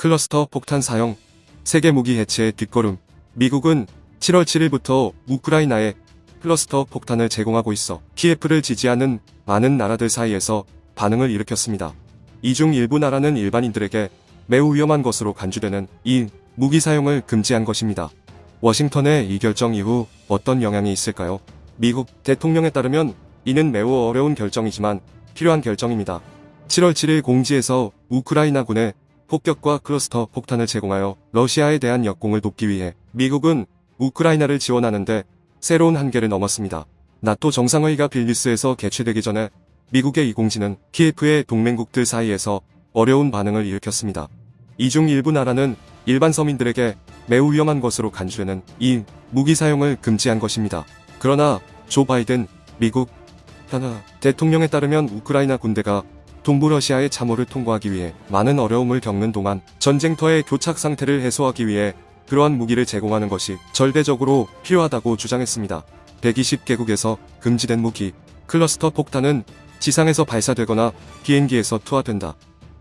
클러스터 폭탄 사용, 세계 무기 해체의 뒷걸음. 미국은 7월 7일부터 우크라이나에 클러스터 폭탄을 제공하고 있어 키예프를 지지하는 많은 나라들 사이에서 반응을 일으켰습니다. 이 중 일부 나라는 일반인들에게 매우 위험한 것으로 간주되는 이 무기 사용을 금지한 것입니다. 워싱턴의 이 결정 이후 어떤 영향이 있을까요? 미국 대통령에 따르면 이는 매우 어려운 결정이지만 필요한 결정입니다. 7월 7일 공지에서 우크라이나군에 폭격과 클러스터 폭탄을 제공하여 러시아에 대한 역공을 돕기 위해 미국은 우크라이나를 지원하는데 새로운 한계를 넘었습니다. 나토 정상회의가 빌뉴스에서 개최되기 전에 미국의 이 공지는 키예프의 동맹국들 사이에서 어려운 반응을 일으켰습니다. 이 중 일부 나라는 일반 서민들에게 매우 위험한 것으로 간주되는 이 무기 사용을 금지한 것입니다. 그러나 조 바이든 미국 대통령에 따르면 우크라이나 군대가 동부 러시아의 참호를 통과하기 위해 많은 어려움을 겪는 동안 전쟁터의 교착 상태를 해소하기 위해 그러한 무기를 제공하는 것이 절대적으로 필요하다고 주장했습니다. 120개국에서 금지된 무기, 클러스터 폭탄은 지상에서 발사되거나 비행기에서 투하된다.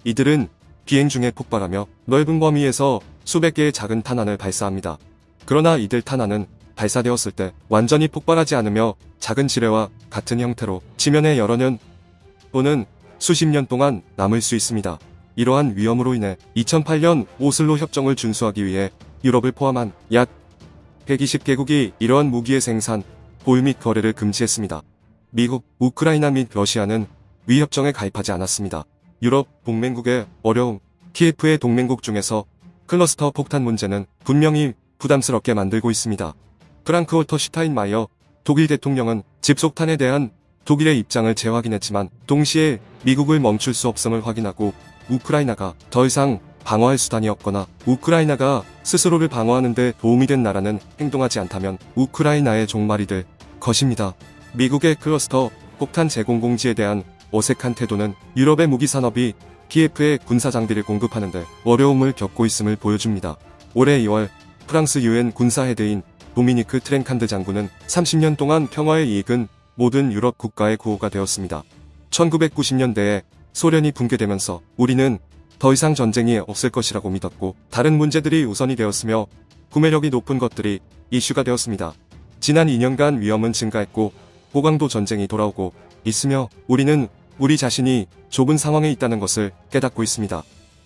이들은 비행 중에 폭발하며 넓은 범위에서 수백 개의 작은 탄환을 발사합니다. 그러나 이들 탄환은 발사되었을 때 완전히 폭발하지 않으며 작은 지뢰와 같은 형태로 지면에 여러 년 또는 수십 년 동안 남을 수 있습니다. 이러한 위험으로 인해 2008년 오슬로 협정을 준수하기 위해 유럽을 포함한 약 120개국이 이러한 무기의 생산, 보유 및 거래를 금지했습니다. 미국, 우크라이나 및 러시아는 위 협정에 가입하지 않았습니다. 유럽 동맹국의 어려움, 키예프의 동맹국 중에서 클러스터 폭탄 문제는 분명히 부담스럽게 만들고 있습니다. 프랑크 월터 슈타인마이어 독일 대통령은 집속탄에 대한 독일의 입장을 재확인했지만 동시에 미국을 멈출 수 없음을 확인하고 우크라이나가 더 이상 방어할 수단이 없거나 우크라이나가 스스로를 방어하는 데 도움이 된 나라는 행동하지 않다면 우크라이나의 종말이 될 것입니다. 미국의 클러스터 폭탄 제공 공지에 대한 어색한 태도는 유럽의 무기 산업이 키예프에 군사 장비를 공급하는 데 어려움을 겪고 있음을 보여줍니다. 올해 2월 프랑스 유엔 군사 헤드인 도미니크 트랭칸드 장군은 30년 동안 평화의 이익은 모든 유럽 국가의 구호가 되었습니다. 1990년대에 소련이 붕괴되면서 우리는 더 이상 전쟁이 없을 것이라고 믿었고 다른 문제들이 우선이 되었으며 구매력이 높은 것들이 이슈가 되었습니다. 지난 2년간 위험은 증가했고 고강도 전쟁이 돌아오고 있으며 우리는 우리 자신이 좁은 상황에 있다는 것을 깨닫고 있습니다.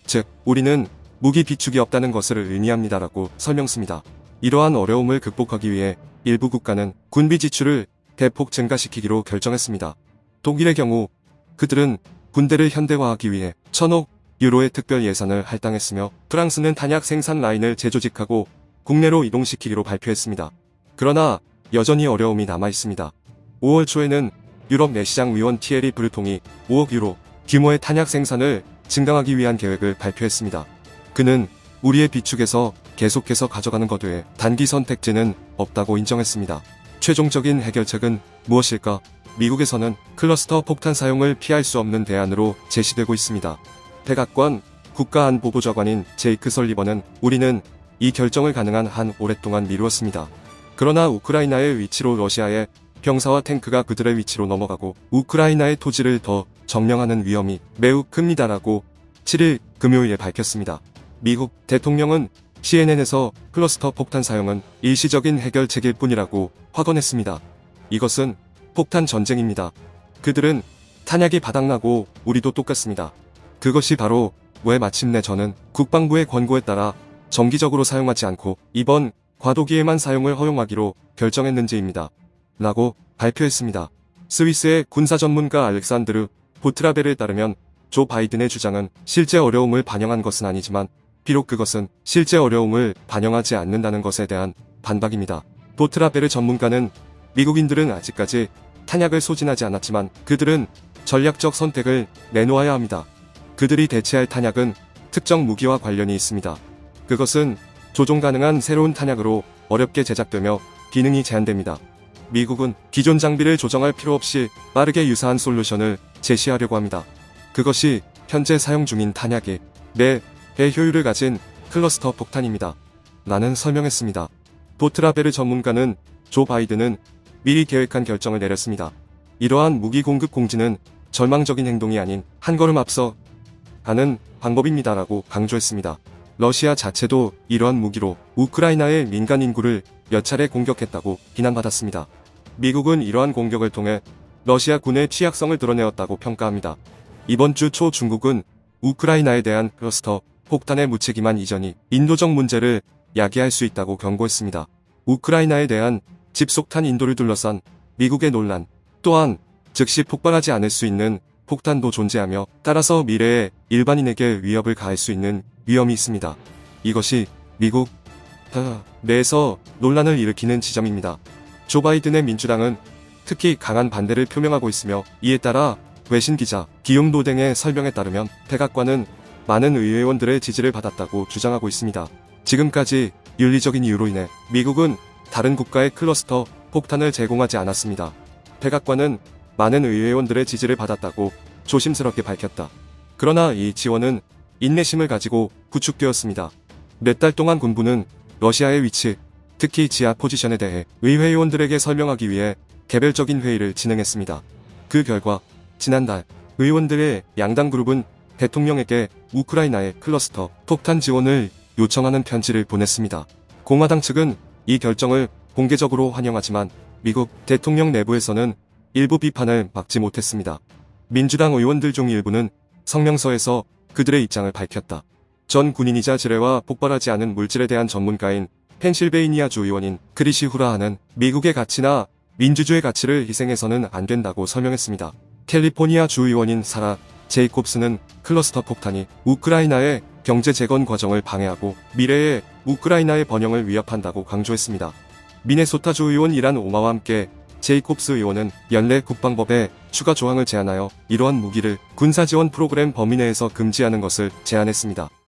즉, 우리는 무기 비축이 없다는 것을 의미합니다라고 설명습니다. 이러한 어려움을 극복하기 위해 일부 국가는 군비 지출을 대폭 증가시키기로 결정했습니다. 독일의 경우 그들은 군대를 현대화하기 위해 1,000억 유로의 특별 예산을 할당했으며 프랑스는 탄약 생산 라인을 재조직하고 국내로 이동시키기로 발표했습니다. 그러나 여전히 어려움이 남아있습니다. 5월 초에는 유럽 내시장 위원 티에리 브르통이 5억 유로 규모의 탄약 생산을 증강하기 위한 계획을 발표했습니다. 그는 우리의 비축에서 계속해서 가져가는 것 외에 단기 선택지는 없다고 인정했습니다. 최종적인 해결책은 무엇일까? 미국에서는 클러스터 폭탄 사용을 피할 수 없는 대안으로 제시되고 있습니다. 백악관 국가안보보좌관인 제이크 설리번은 우리는 이 결정을 가능한 한 오랫동안 미루었습니다. 그러나 우크라이나의 위치로 러시아의 병사와 탱크가 그들의 위치로 넘어가고 우크라이나의 토지를 더 점령하는 위험이 매우 큽니다라고 7일 금요일에 밝혔습니다. 미국 대통령은 CNN에서 클러스터 폭탄 사용은 일시적인 해결책일 뿐이라고 확언했습니다. 이것은 폭탄 전쟁입니다. 그들은 탄약이 바닥나고 우리도 똑같습니다. 그것이 바로 왜 마침내 저는 국방부의 권고에 따라 정기적으로 사용하지 않고 이번 과도기에만 사용을 허용하기로 결정했는지입니다. 라고 발표했습니다. 스위스의 군사 전문가 알렉산드르 보트라벨에 따르면 조 바이든의 주장은 실제 어려움을 반영한 것은 아니지만 비록 그것은 실제 어려움을 반영하지 않는다는 것에 대한 반박입니다. 보트라벨의 전문가는 미국인들은 아직까지 탄약을 소진하지 않았지만 그들은 전략적 선택을 내놓아야 합니다. 그들이 대체할 탄약은 특정 무기와 관련이 있습니다. 그것은 조종 가능한 새로운 탄약으로 어렵게 제작되며 기능이 제한됩니다. 미국은 기존 장비를 조정할 필요 없이 빠르게 유사한 솔루션을 제시하려고 합니다. 그것이 현재 사용 중인 탄약이 매 배 효율을 가진 클러스터 폭탄입니다. 라는 설명했습니다. 보트라베르 전문가는 조 바이든은 미리 계획한 결정을 내렸습니다. 이러한 무기 공급 공지는 절망적인 행동이 아닌 한 걸음 앞서 가는 방법입니다라고 강조했습니다. 러시아 자체도 이러한 무기로 우크라이나의 민간 인구를 몇 차례 공격했다고 비난받았습니다. 미국은 이러한 공격을 통해 러시아 군의 취약성을 드러내었다고 평가합니다. 이번 주 초 중국은 우크라이나에 대한 클러스터 폭탄의 무책임한 이전이 인도적 문제를 야기할 수 있다고 경고했습니다. 우크라이나에 대한 집속탄 인도를 둘러싼 미국의 논란, 또한 즉시 폭발하지 않을 수 있는 폭탄도 존재하며 따라서 미래에 일반인에게 위협을 가할 수 있는 위험이 있습니다. 이것이 미국 내에서 논란을 일으키는 지점입니다. 조 바이든의 민주당은 특히 강한 반대를 표명하고 있으며 이에 따라 외신 기자 기욤 노댕의 설명에 따르면 백악관은 많은 의회의원들의 지지를 받았다고 주장하고 있습니다. 지금까지 윤리적인 이유로 인해 미국은 다른 국가의 클러스터 폭탄을 제공하지 않았습니다. 백악관은 많은 의회의원들의 지지를 받았다고 조심스럽게 밝혔다. 그러나 이 지원은 인내심을 가지고 구축되었습니다. 몇 달 동안 군부는 러시아의 위치, 특히 지하 포지션에 대해 의회의원들에게 설명하기 위해 개별적인 회의를 진행했습니다. 그 결과 지난달 의원들의 양당 그룹은 대통령에게 우크라이나의 클러스터 폭탄 지원을 요청하는 편지를 보냈습니다. 공화당 측은 이 결정을 공개적으로 환영하지만 미국 대통령 내부에서는 일부 비판을 막지 못했습니다. 민주당 의원들 중 일부는 성명서에서 그들의 입장을 밝혔다. 전 군인이자 지뢰와 폭발하지 않은 물질에 대한 전문가인 펜실베이니아주 의원인 크리시 후라하는 미국의 가치나 민주주의 가치를 희생해서는 안 된다고 설명했습니다. 캘리포니아 주 의원인 사라 제이콥스는 클러스터 폭탄이 우크라이나의 경제 재건 과정을 방해하고 미래의 우크라이나의 번영을 위협한다고 강조했습니다. 미네소타주 의원 이란 오마와 함께 제이콥스 의원은 연례 국방법에 추가 조항을 제안하여 이러한 무기를 군사지원 프로그램 범위 내에서 금지하는 것을 제안했습니다.